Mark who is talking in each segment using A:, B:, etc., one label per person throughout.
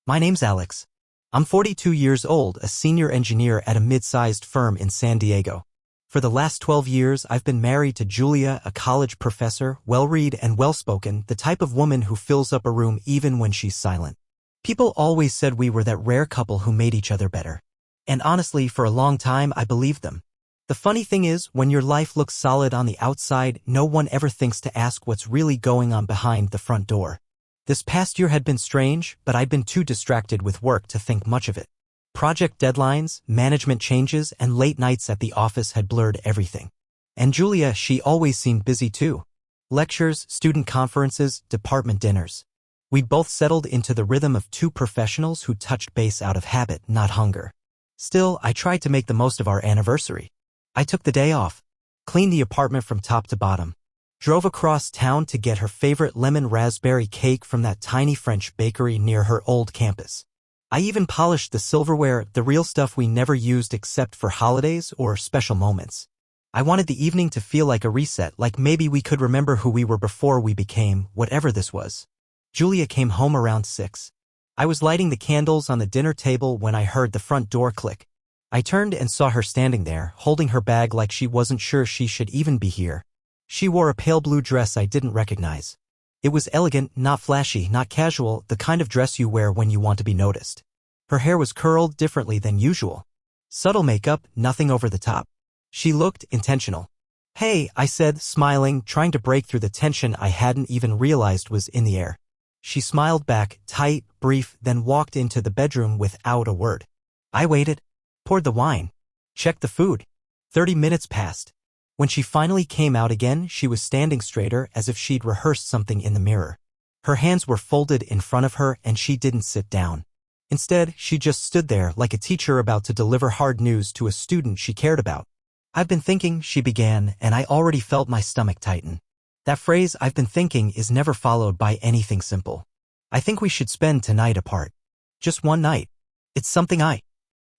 A: My name's Alex. I'm 42 years old, a senior engineer at a mid-sized firm in San Diego. For the last 12 years, I've been married to Julia, a college professor, well-read and well-spoken, the type of woman who fills up a room even when she's silent. People always said we were that rare couple who made each other better. And honestly, for a long time, I believed them. The funny thing is, when your life looks solid on the outside, no one ever thinks to ask what's really going on behind the front door. This past year had been strange, but I'd been too distracted with work to think much of it. Project deadlines, management changes, and late nights at the office had blurred everything. And Julia, she always seemed busy too. Lectures, student conferences, department dinners. We'd both settled into the rhythm of two professionals who touched base out of habit, not hunger. Still, I tried to make the most of our anniversary. I took the day off, cleaned the apartment from top to bottom, drove across town to get her favorite lemon raspberry cake from that tiny French bakery near her old campus. I even polished the silverware, the real stuff we never used except for holidays or special moments. I wanted the evening to feel like a reset, like maybe we could remember who we were before we became whatever this was. Julia came home around 6. I was lighting the candles on the dinner table when I heard the front door click. I turned and saw her standing there, holding her bag like she wasn't sure she should even be here. She wore a pale blue dress I didn't recognize. It was elegant, not flashy, not casual, the kind of dress you wear when you want to be noticed. Her hair was curled differently than usual. Subtle makeup, nothing over the top. She looked intentional. "Hey," I said, smiling, trying to break through the tension I hadn't even realized was in the air. She smiled back, tight, brief, then walked into the bedroom without a word. I waited, poured the wine, checked the food. 30 minutes passed. When she finally came out again, she was standing straighter as if she'd rehearsed something in the mirror. Her hands were folded in front of her and she didn't sit down. Instead, she just stood there like a teacher about to deliver hard news to a student she cared about. "I've been thinking," she began, and I already felt my stomach tighten. That phrase, "I've been thinking," is never followed by anything simple. "I think we should spend tonight apart. Just one night. It's something I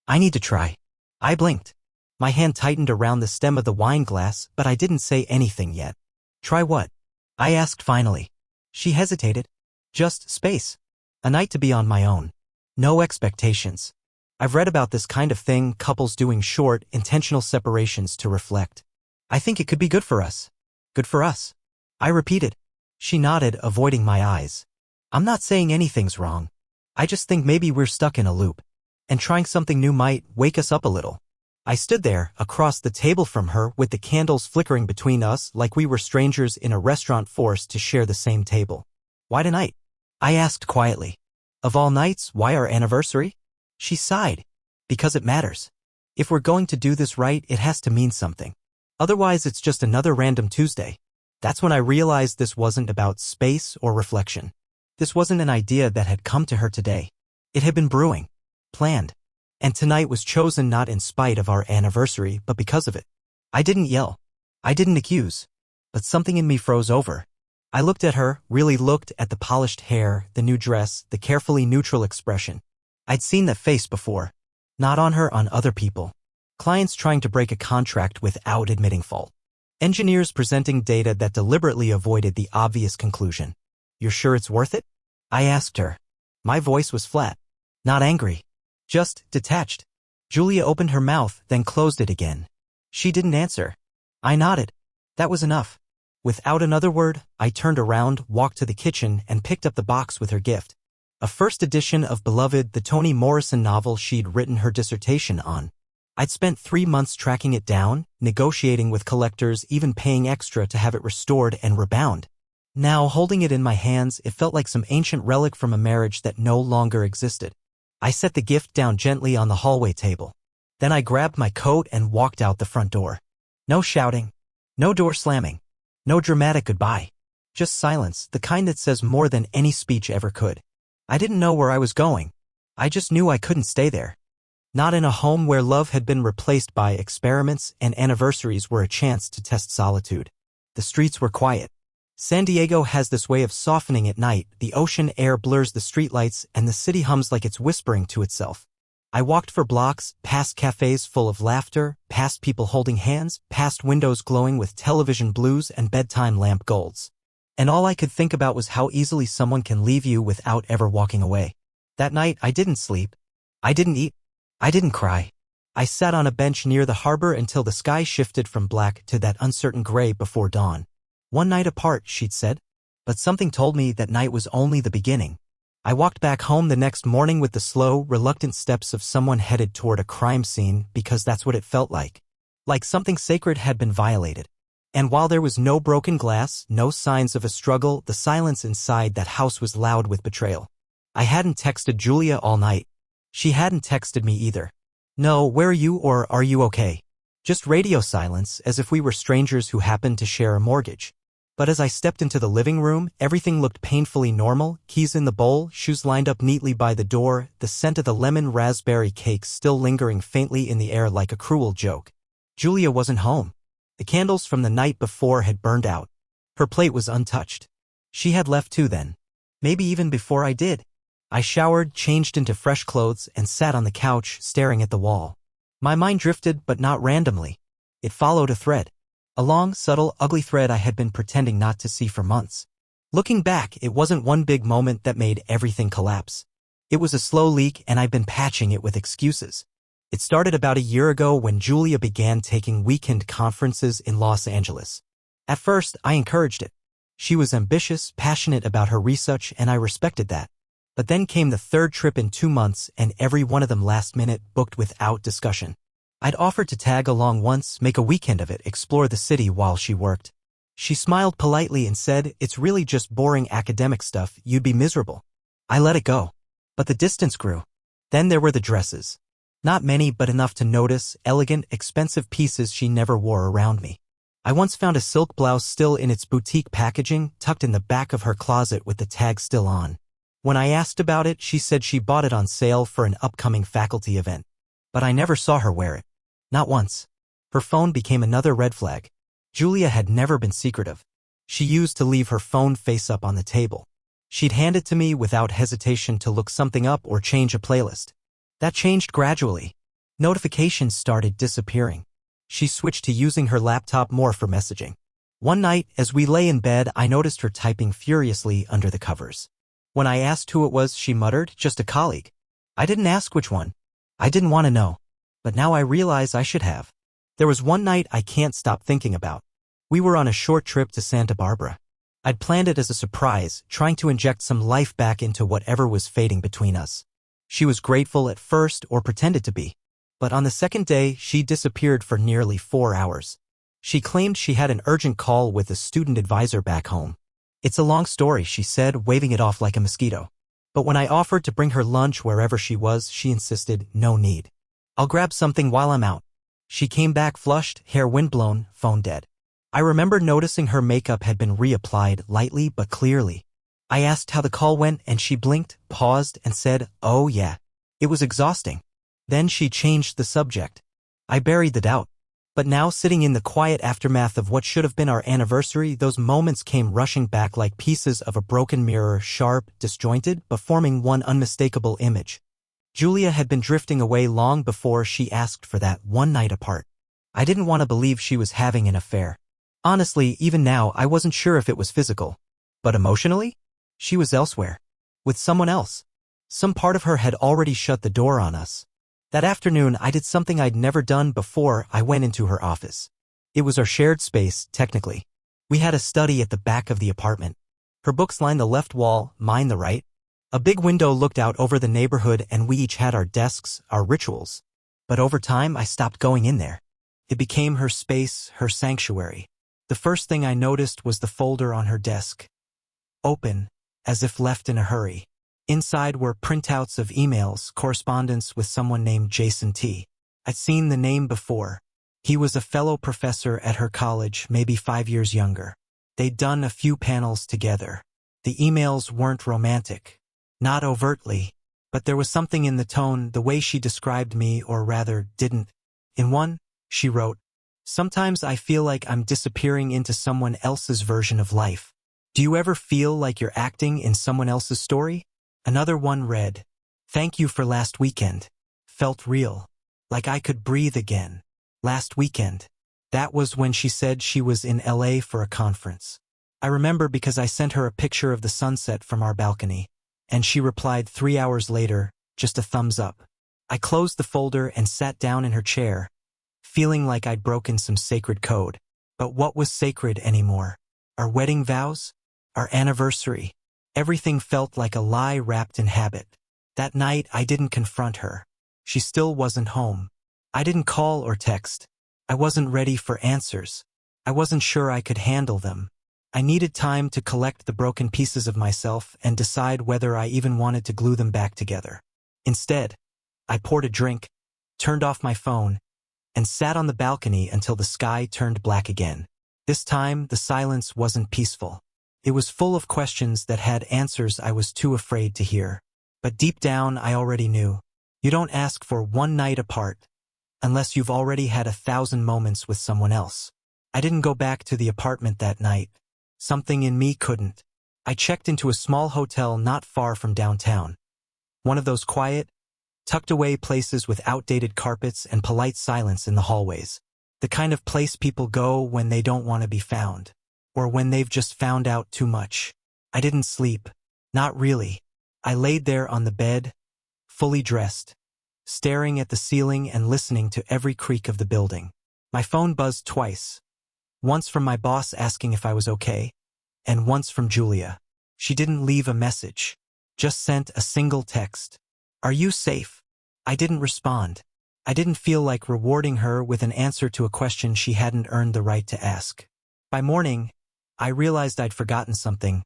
A: need to try." I blinked. My hand tightened around the stem of the wine glass, but I didn't say anything yet. "Try what?" I asked finally. She hesitated. "Just space. A night to be on my own. No expectations. I've read about this kind of thing, couples doing short, intentional separations to reflect. I think it could be good for us." "Good for us?" I repeated. She nodded, avoiding my eyes. "I'm not saying anything's wrong. I just think maybe we're stuck in a loop. And trying something new might wake us up a little." I stood there, across the table from her, with the candles flickering between us like we were strangers in a restaurant forced to share the same table. "Why tonight?" I asked quietly. "Of all nights, why our anniversary?" She sighed. "Because it matters. If we're going to do this right, it has to mean something. Otherwise, it's just another random Tuesday." That's when I realized this wasn't about space or reflection. This wasn't an idea that had come to her today. It had been brewing, planned. And tonight was chosen not in spite of our anniversary, but because of it. I didn't yell. I didn't accuse. But something in me froze over. I looked at her, really looked at the polished hair, the new dress, the carefully neutral expression. I'd seen that face before. Not on her, on other people. Clients trying to break a contract without admitting fault. Engineers presenting data that deliberately avoided the obvious conclusion. "You're sure it's worth it?" I asked her. My voice was flat. Not angry. Just detached. Julia opened her mouth, then closed it again. She didn't answer. I nodded. That was enough. Without another word, I turned around, walked to the kitchen, and picked up the box with her gift. A first edition of Beloved, the Toni Morrison novel she'd written her dissertation on. I'd spent 3 months tracking it down, negotiating with collectors, even paying extra to have it restored and rebound. Now, holding it in my hands, it felt like some ancient relic from a marriage that no longer existed. I set the gift down gently on the hallway table. Then I grabbed my coat and walked out the front door. No shouting. No door slamming. No dramatic goodbye. Just silence, the kind that says more than any speech ever could. I didn't know where I was going. I just knew I couldn't stay there. Not in a home where love had been replaced by experiments and anniversaries were a chance to test solitude. The streets were quiet. San Diego has this way of softening at night. The ocean air blurs the streetlights and the city hums like it's whispering to itself. I walked for blocks, past cafes full of laughter, past people holding hands, past windows glowing with television blues and bedtime lamp golds. And all I could think about was how easily someone can leave you without ever walking away. That night, I didn't sleep. I didn't eat. I didn't cry. I sat on a bench near the harbor until the sky shifted from black to that uncertain gray before dawn. One night apart, she'd said. But something told me that night was only the beginning. I walked back home the next morning with the slow, reluctant steps of someone headed toward a crime scene because that's what it felt like. Like something sacred had been violated. And while there was no broken glass, no signs of a struggle, the silence inside that house was loud with betrayal. I hadn't texted Julia all night. She hadn't texted me either. No, where are you, or are you okay? Just radio silence, as if we were strangers who happened to share a mortgage. But as I stepped into the living room, everything looked painfully normal, keys in the bowl, shoes lined up neatly by the door, the scent of the lemon raspberry cake still lingering faintly in the air like a cruel joke. Julia wasn't home. The candles from the night before had burned out. Her plate was untouched. She had left too then. Maybe even before I did. I showered, changed into fresh clothes, and sat on the couch, staring at the wall. My mind drifted, but not randomly. It followed a thread. A long, subtle, ugly thread I had been pretending not to see for months. Looking back, it wasn't one big moment that made everything collapse. It was a slow leak, and I'd been patching it with excuses. It started about a year ago when Julia began taking weekend conferences in Los Angeles. At first, I encouraged it. She was ambitious, passionate about her research, and I respected that. But then came the third trip in 2 months, and every one of them last minute, booked without discussion. I'd offered to tag along once, make a weekend of it, explore the city while she worked. She smiled politely and said, "It's really just boring academic stuff, you'd be miserable." I let it go. But the distance grew. Then there were the dresses. Not many, but enough to notice, elegant, expensive pieces she never wore around me. I once found a silk blouse still in its boutique packaging, tucked in the back of her closet with the tag still on. When I asked about it, she said she bought it on sale for an upcoming faculty event. But I never saw her wear it. Not once. Her phone became another red flag. Julia had never been secretive. She used to leave her phone face up on the table. She'd hand it to me without hesitation to look something up or change a playlist. That changed gradually. Notifications started disappearing. She switched to using her laptop more for messaging. One night, as we lay in bed, I noticed her typing furiously under the covers. When I asked who it was, she muttered, "Just a colleague." I didn't ask which one. I didn't want to know. But now I realize I should have. There was one night I can't stop thinking about. We were on a short trip to Santa Barbara. I'd planned it as a surprise, trying to inject some life back into whatever was fading between us. She was grateful at first, or pretended to be. But on the second day, she disappeared for nearly 4 hours. She claimed she had an urgent call with a student advisor back home. "It's a long story," she said, waving it off like a mosquito. But when I offered to bring her lunch wherever she was, she insisted, "No need. I'll grab something while I'm out." She came back flushed, hair windblown, phone dead. I remember noticing her makeup had been reapplied lightly but clearly. I asked how the call went, and she blinked, paused, and said, "Oh yeah. It was exhausting." Then she changed the subject. I buried the doubt. But now, sitting in the quiet aftermath of what should have been our anniversary, those moments came rushing back like pieces of a broken mirror, sharp, disjointed, but forming one unmistakable image. Julia had been drifting away long before she asked for that one night apart. I didn't want to believe she was having an affair. Honestly, even now, I wasn't sure if it was physical. But emotionally? She was elsewhere. With someone else. Some part of her had already shut the door on us. That afternoon, I did something I'd never done before. I went into her office. It was our shared space, technically. We had a study at the back of the apartment. Her books lined the left wall, mine the right. A big window looked out over the neighborhood, and we each had our desks, our rituals. But over time, I stopped going in there. It became her space, her sanctuary. The first thing I noticed was the folder on her desk. Open, as if left in a hurry. Inside were printouts of emails, correspondence with someone named Jason T. I'd seen the name before. He was a fellow professor at her college, maybe 5 years younger. They'd done a few panels together. The emails weren't romantic. Not overtly. But there was something in the tone, the way she described me, or rather, didn't. In one, she wrote, "Sometimes I feel like I'm disappearing into someone else's version of life. Do you ever feel like you're acting in someone else's story?" Another one read, "Thank you for last weekend. Felt real. Like I could breathe again. Last weekend." That was when she said she was in LA for a conference. I remember because I sent her a picture of the sunset from our balcony. And she replied 3 hours later, just a thumbs up. I closed the folder and sat down in her chair, feeling like I'd broken some sacred code. But what was sacred anymore? Our wedding vows? Our anniversary? Everything felt like a lie wrapped in habit. That night, I didn't confront her. She still wasn't home. I didn't call or text. I wasn't ready for answers. I wasn't sure I could handle them. I needed time to collect the broken pieces of myself and decide whether I even wanted to glue them back together. Instead, I poured a drink, turned off my phone, and sat on the balcony until the sky turned black again. This time, the silence wasn't peaceful. It was full of questions that had answers I was too afraid to hear. But deep down, I already knew. You don't ask for one night apart unless you've already had 1,000 moments with someone else. I didn't go back to the apartment that night. Something in me couldn't. I checked into a small hotel not far from downtown. One of those quiet, tucked-away places with outdated carpets and polite silence in the hallways. The kind of place people go when they don't want to be found, or when they've just found out too much. I didn't sleep. Not really. I laid there on the bed, fully dressed, staring at the ceiling and listening to every creak of the building. My phone buzzed twice. Once from my boss asking if I was okay, and once from Julia. She didn't leave a message, just sent a single text. "Are you safe?" I didn't respond. I didn't feel like rewarding her with an answer to a question she hadn't earned the right to ask. By morning, I realized I'd forgotten something.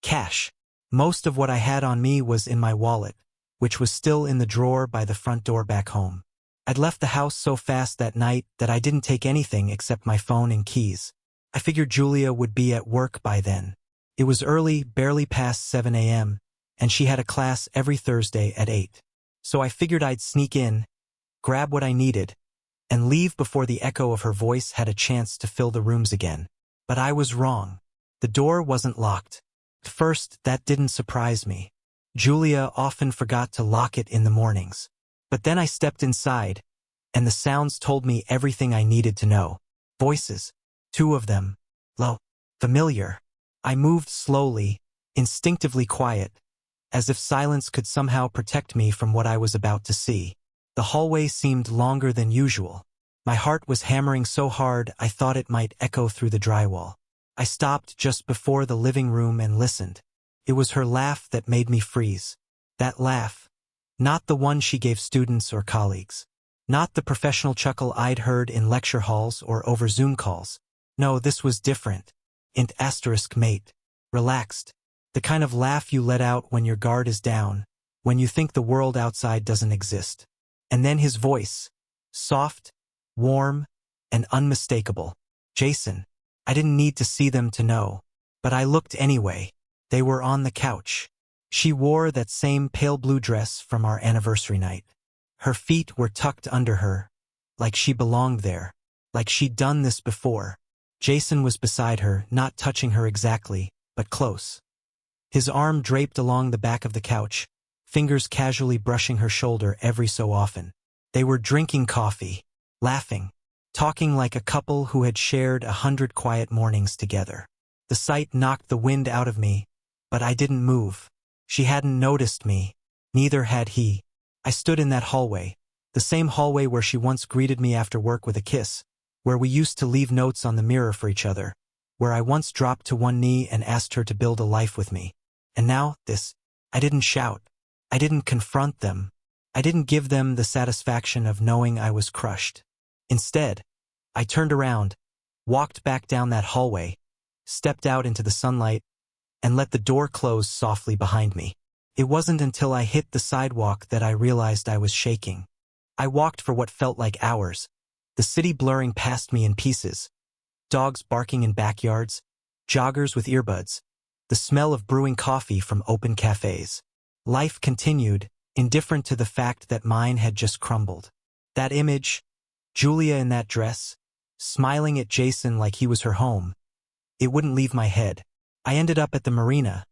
A: Cash. Most of what I had on me was in my wallet, which was still in the drawer by the front door back home. I'd left the house so fast that night that I didn't take anything except my phone and keys. I figured Julia would be at work by then. It was early, barely past 7 a.m., and she had a class every Thursday at 8. So I figured I'd sneak in, grab what I needed, and leave before the echo of her voice had a chance to fill the rooms again. But I was wrong. The door wasn't locked. At first, that didn't surprise me. Julia often forgot to lock it in the mornings. But then I stepped inside, and the sounds told me everything I needed to know. Voices. 2 of them. Low. Familiar. I moved slowly, instinctively quiet, as if silence could somehow protect me from what I was about to see. The hallway seemed longer than usual. My heart was hammering so hard I thought it might echo through the drywall. I stopped just before the living room and listened. It was her laugh that made me freeze. That laugh. Not the one she gave students or colleagues. Not the professional chuckle I'd heard in lecture halls or over Zoom calls. No, this was different. Int asterisk mate. Relaxed. The kind of laugh you let out when your guard is down, when you think the world outside doesn't exist. And then his voice. Soft, warm, and unmistakable. Jason. I didn't need to see them to know. But I looked anyway. They were on the couch. She wore that same pale blue dress from our anniversary night. Her feet were tucked under her, like she belonged there, like she'd done this before. Jason was beside her, not touching her exactly, but close. His arm draped along the back of the couch, fingers casually brushing her shoulder every so often. They were drinking coffee, laughing, talking like a couple who had shared 100 quiet mornings together. The sight knocked the wind out of me, but I didn't move. She hadn't noticed me. Neither had he. I stood in that hallway, the same hallway where she once greeted me after work with a kiss, where we used to leave notes on the mirror for each other, where I once dropped to one knee and asked her to build a life with me. And now, this. I didn't shout. I didn't confront them. I didn't give them the satisfaction of knowing I was crushed. Instead, I turned around, walked back down that hallway, stepped out into the sunlight, and let the door close softly behind me. It wasn't until I hit the sidewalk that I realized I was shaking. I walked for what felt like hours, the city blurring past me in pieces, dogs barking in backyards, joggers with earbuds, the smell of brewing coffee from open cafes. Life continued, indifferent to the fact that mine had just crumbled. That image, Julia in that dress, smiling at Jason like he was her home, it wouldn't leave my head. I ended up at the marina,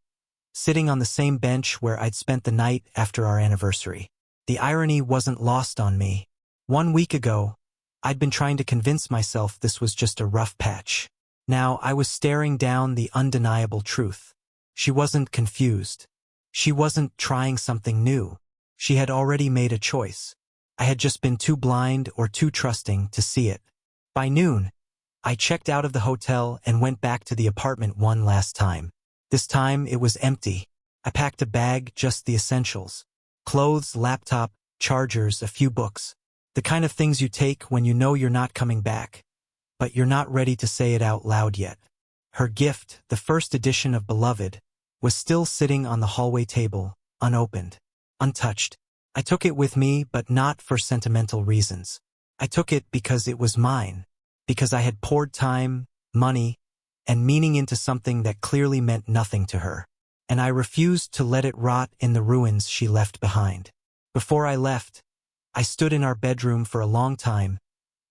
A: sitting on the same bench where I'd spent the night after our anniversary. The irony wasn't lost on me. 1 week ago, I'd been trying to convince myself this was just a rough patch. Now I was staring down the undeniable truth. She wasn't confused. She wasn't trying something new. She had already made a choice. I had just been too blind or too trusting to see it. By noon, I checked out of the hotel and went back to the apartment one last time. This time it was empty. I packed a bag, just the essentials. Clothes, laptop, chargers, a few books. The kind of things you take when you know you're not coming back, but you're not ready to say it out loud yet. Her gift, the first edition of Beloved, was still sitting on the hallway table, unopened, untouched. I took it with me, but not for sentimental reasons. I took it because it was mine, because I had poured time, money, and meaning into something that clearly meant nothing to her. And I refused to let it rot in the ruins she left behind. Before I left, I stood in our bedroom for a long time,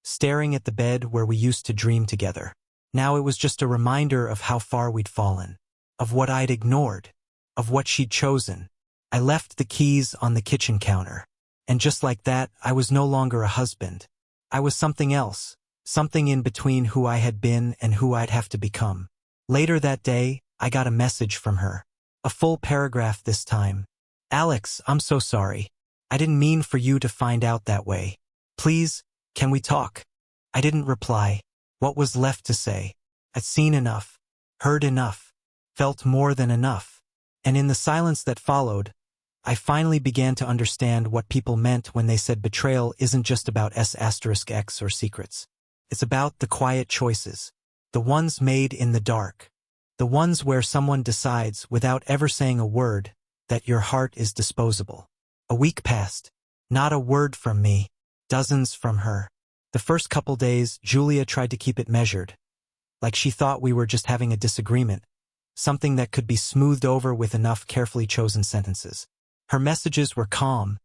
A: staring at the bed where we used to dream together. Now it was just a reminder of how far we'd fallen, of what I'd ignored, of what she'd chosen. I left the keys on the kitchen counter, and just like that, I was no longer a husband. I was something else, something in between who I had been and who I'd have to become. Later that day, I got a message from her. A full paragraph this time. "Alex, I'm so sorry. I didn't mean for you to find out that way. Please, can we talk?" I didn't reply. What was left to say? I'd seen enough, heard enough, felt more than enough. And in the silence that followed, I finally began to understand what people meant when they said betrayal isn't just about S*X or secrets. It's about the quiet choices, the ones made in the dark, the ones where someone decides, without ever saying a word, that your heart is disposable. A week passed. Not a word from me. Dozens from her. The first couple days, Julia tried to keep it measured, like she thought we were just having a disagreement, something that could be smoothed over with enough carefully chosen sentences. Her messages were calm,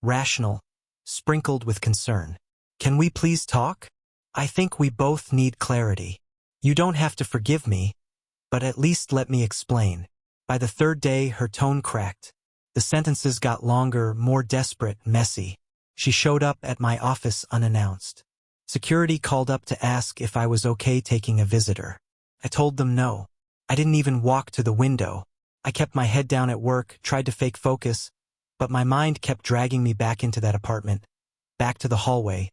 A: rational, sprinkled with concern. "Can we please talk? I think we both need clarity. You don't have to forgive me, but at least let me explain." By the third day, her tone cracked. The sentences got longer, more desperate, messy. She showed up at my office unannounced. Security called up to ask if I was okay taking a visitor. I told them no. I didn't even walk to the window. I kept my head down at work, tried to fake focus, but my mind kept dragging me back into that apartment, back to the hallway,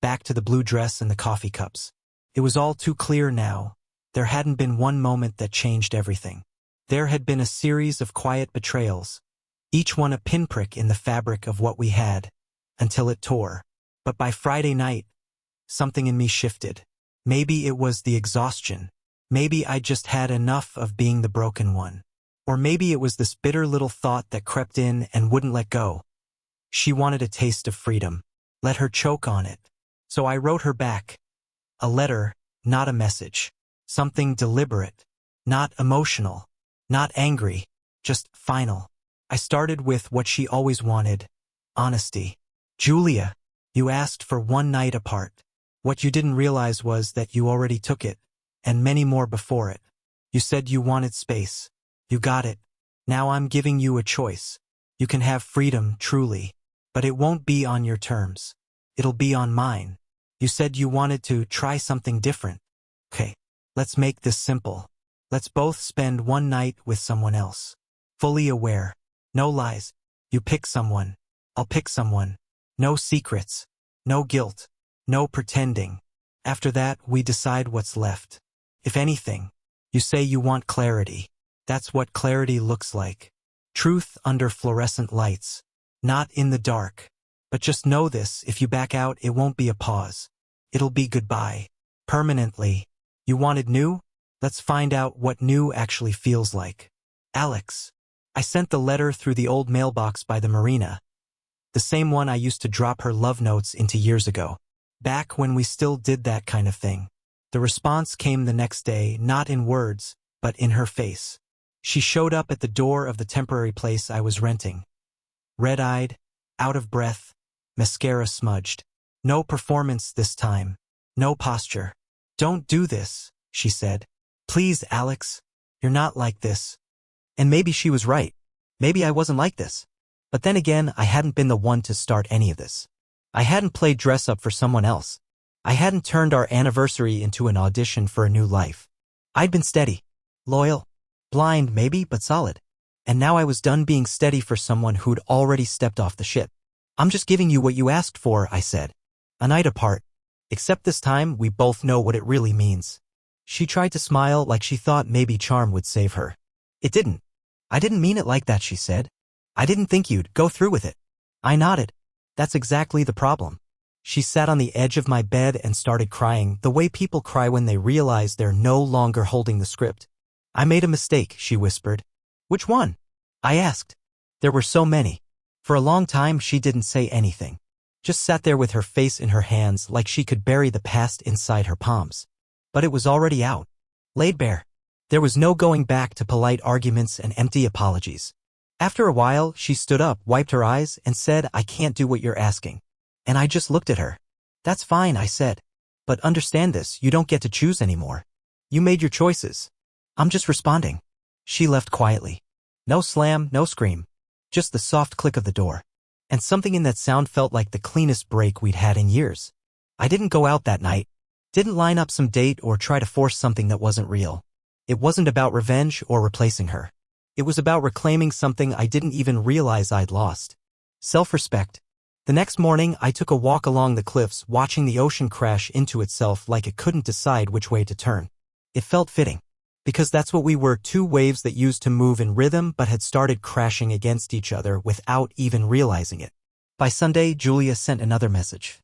A: back to the blue dress and the coffee cups. It was all too clear now. There hadn't been one moment that changed everything. There had been a series of quiet betrayals, each one a pinprick in the fabric of what we had, until it tore. But by Friday night, something in me shifted. Maybe it was the exhaustion. Maybe I just had enough of being the broken one. Or maybe it was this bitter little thought that crept in and wouldn't let go. She wanted a taste of freedom. Let her choke on it. So I wrote her back. A letter, not a message. Something deliberate. Not emotional. Not angry. Just final. I started with what she always wanted. Honesty. "Julia, you asked for one night apart. What you didn't realize was that you already took it, and many more before it. You said you wanted space. You got it. Now I'm giving you a choice. You can have freedom, truly, but it won't be on your terms. It'll be on mine. You said you wanted to try something different. Okay, let's make this simple. Let's both spend one night with someone else. Fully aware. No lies. You pick someone. I'll pick someone. No secrets. No guilt. No pretending. After that, we decide what's left. If anything, you say you want clarity. That's what clarity looks like. Truth under fluorescent lights. Not in the dark. But just know this, if you back out, it won't be a pause. It'll be goodbye. Permanently. You wanted new? Let's find out what new actually feels like. Alex." I sent the letter through the old mailbox by the marina. The same one I used to drop her love notes into years ago. Back when we still did that kind of thing. The response came the next day, not in words, but in her face. She showed up at the door of the temporary place I was renting. Red-eyed, out of breath, mascara smudged. No performance this time. No posture. "Don't do this," she said. "Please, Alex. You're not like this." And maybe she was right. Maybe I wasn't like this. But then again, I hadn't been the one to start any of this. I hadn't played dress-up for someone else. I hadn't turned our anniversary into an audition for a new life. I'd been steady, loyal, blind maybe, but solid. and now I was done being steady for someone who'd already stepped off the ship. I'm just giving you what you asked for, I said. A night apart. Except this time, we both know what it really means. She tried to smile like she thought maybe charm would save her. It didn't. I didn't mean it like that, she said. I didn't think you'd go through with it. I nodded. That's exactly the problem. She sat on the edge of my bed and started crying, the way people cry when they realize they're no longer holding the script. I made a mistake, she whispered. Which one? I asked. There were so many. For a long time, she didn't say anything. Just sat there with her face in her hands like she could bury the past inside her palms. But it was already out. Laid bare. There was no going back to polite arguments and empty apologies. After a while, she stood up, wiped her eyes, and said, I can't do what you're asking. And I just looked at her. That's fine, I said. But understand this, you don't get to choose anymore. You made your choices. I'm just responding. She left quietly. No slam, no scream. Just the soft click of the door. And something in that sound felt like the cleanest break we'd had in years. I didn't go out that night. Didn't line up some date or try to force something that wasn't real. It wasn't about revenge or replacing her. It was about reclaiming something I didn't even realize I'd lost. Self-respect. The next morning, I took a walk along the cliffs, watching the ocean crash into itself like it couldn't decide which way to turn. It felt fitting. Because that's what we were, two waves that used to move in rhythm but had started crashing against each other without even realizing it. By Sunday, Julia sent another message.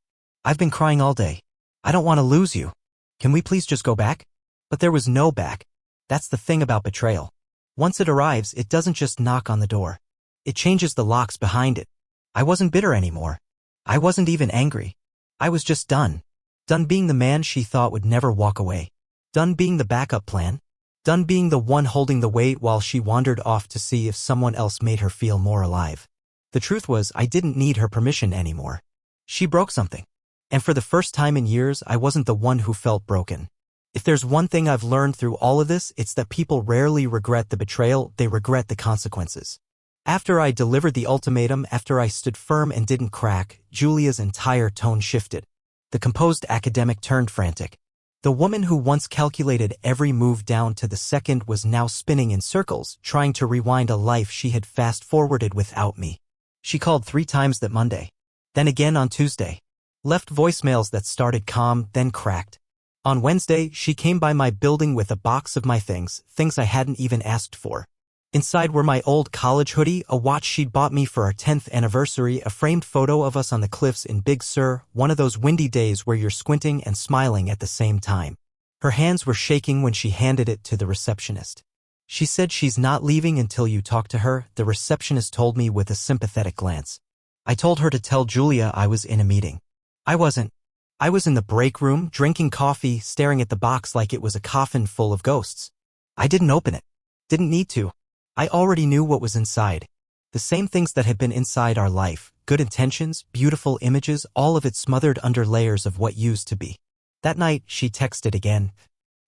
A: I've been crying all day. I don't want to lose you. Can we please just go back? But there was no back. That's the thing about betrayal. Once it arrives, it doesn't just knock on the door. It changes the locks behind it. I wasn't bitter anymore. I wasn't even angry. I was just done. Done being the man she thought would never walk away. Done being the backup plan. Done being the one holding the weight while she wandered off to see if someone else made her feel more alive. The truth was, I didn't need her permission anymore. She broke something. And for the first time in years, I wasn't the one who felt broken. If there's one thing I've learned through all of this, it's that people rarely regret the betrayal, they regret the consequences. After I delivered the ultimatum, after I stood firm and didn't crack, Julia's entire tone shifted. The composed academic turned frantic. The woman who once calculated every move down to the second was now spinning in circles, trying to rewind a life she had fast-forwarded without me. She called 3 times that Monday. Then again on Tuesday. Left voicemails that started calm, then cracked. On Wednesday, she came by my building with a box of my things I hadn't even asked for. Inside were my old college hoodie, a watch she'd bought me for our 10th anniversary, a framed photo of us on the cliffs in Big Sur, one of those windy days where you're squinting and smiling at the same time. Her hands were shaking when she handed it to the receptionist. She said she's not leaving until you talk to her, the receptionist told me with a sympathetic glance. I told her to tell Julia I was in a meeting. I wasn't. I was in the break room, drinking coffee, staring at the box like it was a coffin full of ghosts. I didn't open it. Didn't need to. I already knew what was inside. The same things that had been inside our life, good intentions, beautiful images, all of it smothered under layers of what used to be. That night, she texted again.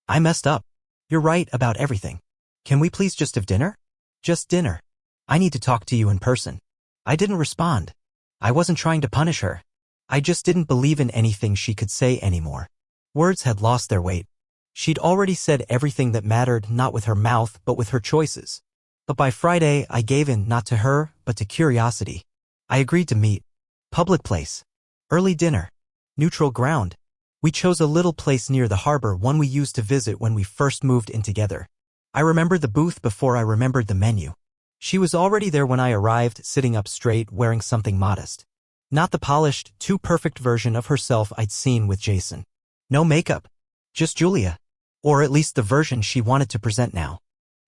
A: I messed up. You're right about everything. Can we please just have dinner? Just dinner. I need to talk to you in person. I didn't respond. I wasn't trying to punish her. I just didn't believe in anything she could say anymore. Words had lost their weight. She'd already said everything that mattered, not with her mouth, but with her choices. But by Friday, I gave in, not to her, but to curiosity. I agreed to meet. Public place. Early dinner. Neutral ground. We chose a little place near the harbor, one we used to visit when we first moved in together. I remembered the booth before I remembered the menu. She was already there when I arrived, sitting up straight, wearing something modest. Not the polished, too perfect version of herself I'd seen with Jason. No makeup. Just Julia. Or at least the version she wanted to present now.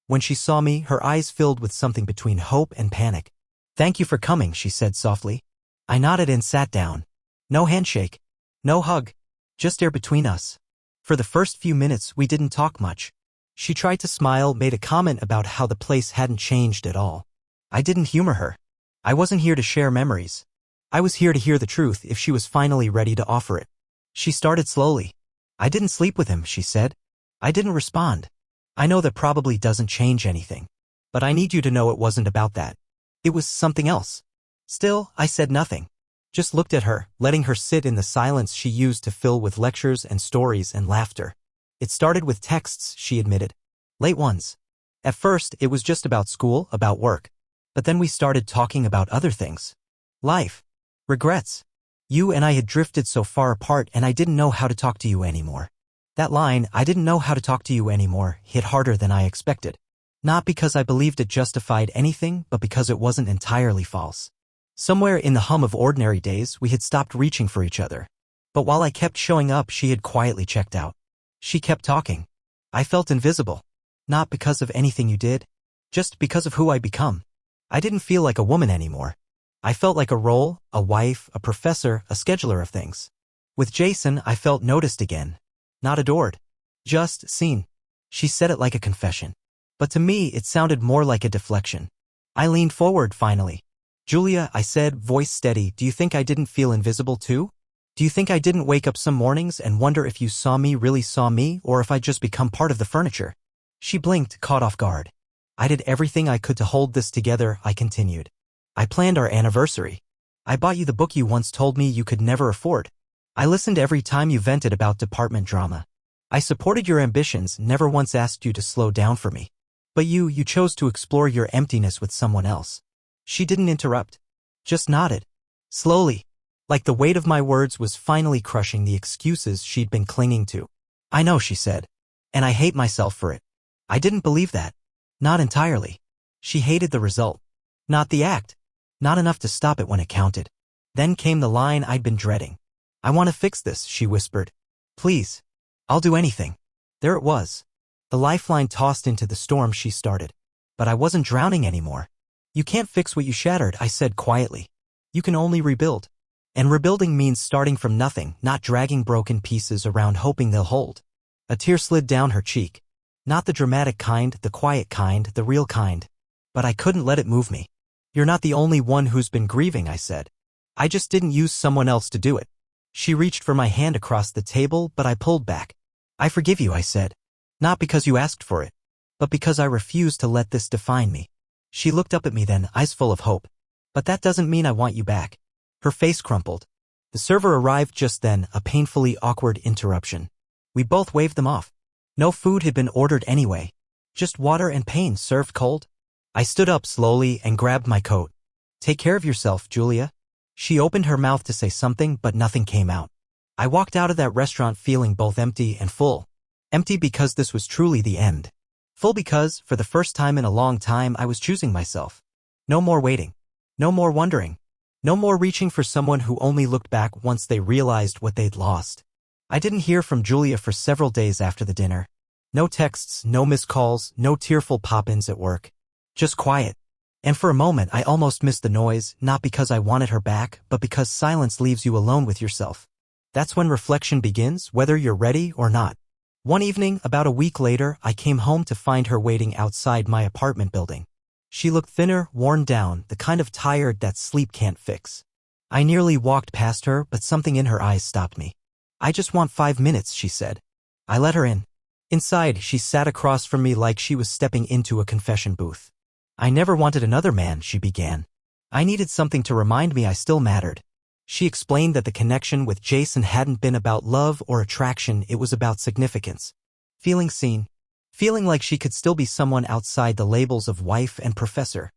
A: When she saw me, her eyes filled with something between hope and panic. Thank you for coming, she said softly. I nodded and sat down. No handshake. No hug. Just air between us. For the first few minutes, we didn't talk much. She tried to smile, made a comment about how the place hadn't changed at all. I didn't humor her. I wasn't here to share memories. I was here to hear the truth if she was finally ready to offer it. She started slowly. I didn't sleep with him, she said. I didn't respond. I know that probably doesn't change anything. But I need you to know it wasn't about that. It was something else. Still, I said nothing. Just looked at her, letting her sit in the silence she used to fill with lectures and stories and laughter. It started with texts, she admitted. Late ones. At first, it was just about school, about work. But then we started talking about other things. Life. Regrets. You and I had drifted so far apart and I didn't know how to talk to you anymore. That line, "I didn't know how to talk to you anymore," hit harder than I expected. Not because I believed it justified anything, but because it wasn't entirely false. Somewhere in the hum of ordinary days, we had stopped reaching for each other. But while I kept showing up, she had quietly checked out. She kept talking. I felt invisible. Not because of anything you did, just because of who I'd become. I didn't feel like a woman anymore. I felt like a role, a wife, a professor, a scheduler of things. With Jason, I felt noticed again. Not adored. Just seen. She said it like a confession. But to me, it sounded more like a deflection. I leaned forward finally. "Julia," I said, voice steady, "do you think I didn't feel invisible too? Do you think I didn't wake up some mornings and wonder if you saw me, really saw me, or if I'd just become part of the furniture?" She blinked, caught off guard. "I did everything I could to hold this together," I continued. "I planned our anniversary. I bought you the book you once told me you could never afford. I listened every time you vented about department drama. I supported your ambitions, never once asked you to slow down for me. But you chose to explore your emptiness with someone else." She didn't interrupt. Just nodded. Slowly. Like the weight of my words was finally crushing the excuses she'd been clinging to. "I know," she said. "And I hate myself for it." I didn't believe that. Not entirely. She hated the result. Not the act. Not enough to stop it when it counted. Then came the line I'd been dreading. "I want to fix this," she whispered. "Please. I'll do anything." There it was. The lifeline tossed into the storm she started. But I wasn't drowning anymore. "You can't fix what you shattered," I said quietly. "You can only rebuild. And rebuilding means starting from nothing, not dragging broken pieces around hoping they'll hold." A tear slid down her cheek. Not the dramatic kind, the quiet kind, the real kind. But I couldn't let it move me. "You're not the only one who's been grieving," I said. "I just didn't use someone else to do it." She reached for my hand across the table, but I pulled back. "I forgive you," I said. "Not because you asked for it, but because I refused to let this define me." She looked up at me then, eyes full of hope. "But that doesn't mean I want you back." Her face crumpled. The server arrived just then, a painfully awkward interruption. We both waved them off. No food had been ordered anyway. Just water and pain served cold. I stood up slowly and grabbed my coat. "Take care of yourself, Julia." She opened her mouth to say something, but nothing came out. I walked out of that restaurant feeling both empty and full. Empty because this was truly the end. Full because, for the first time in a long time, I was choosing myself. No more waiting. No more wondering. No more reaching for someone who only looked back once they realized what they'd lost. I didn't hear from Julia for several days after the dinner. No texts, no missed calls, no tearful pop-ins at work. Just quiet. And for a moment I almost missed the noise, not because I wanted her back, but because silence leaves you alone with yourself. That's when reflection begins, whether you're ready or not. One evening, about a week later, I came home to find her waiting outside my apartment building. She looked thinner, worn down, the kind of tired that sleep can't fix. I nearly walked past her, but something in her eyes stopped me. "I just want 5 minutes," she said. I let her in. Inside, she sat across from me like she was stepping into a confession booth. "I never wanted another man," she began. "I needed something to remind me I still mattered." She explained that the connection with Jason hadn't been about love or attraction, it was about significance. Feeling seen. Feeling like she could still be someone outside the labels of wife and professor.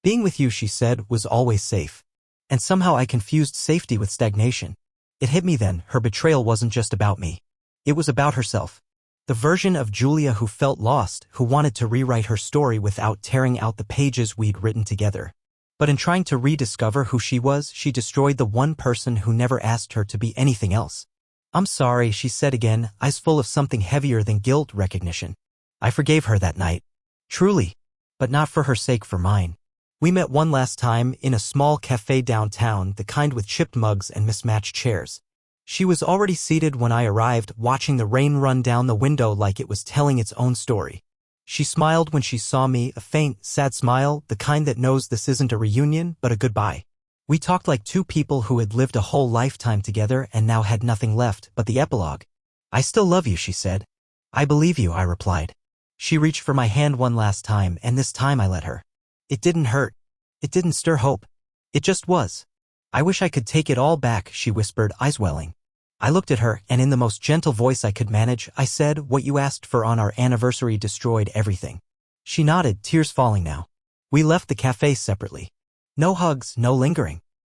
A: "Being with you," she said, "was always safe." And somehow I confused safety with stagnation. It hit me then, her betrayal wasn't just about me. It was about herself. The version of Julia who felt lost, who wanted to rewrite her story without tearing out the pages we'd written together. But in trying to rediscover who she was, she destroyed the one person who never asked her to be anything else. "I'm sorry," she said again, eyes full of something heavier than guilt recognition. I forgave her that night. Truly. But not for her sake, for mine. We met one last time in a small cafe downtown, the kind with chipped mugs and mismatched chairs. She was already seated when I arrived, watching the rain run down the window like it was telling its own story. She smiled when she saw me, a faint, sad smile, the kind that knows this isn't a reunion, but a goodbye. We talked like two people who had lived a whole lifetime together and now had nothing left but the epilogue. "I still love you," she said. "I believe you," I replied. She reached for my hand one last time, and this time I let her. It didn't hurt. It didn't stir hope. It just was. "I wish I could take it all back," she whispered, eyes welling. I looked at her, and in the most gentle voice I could manage, I said, "What you asked for on our anniversary destroyed everything. She nodded, tears falling now. We left the cafe separately. No hugs, no lingering.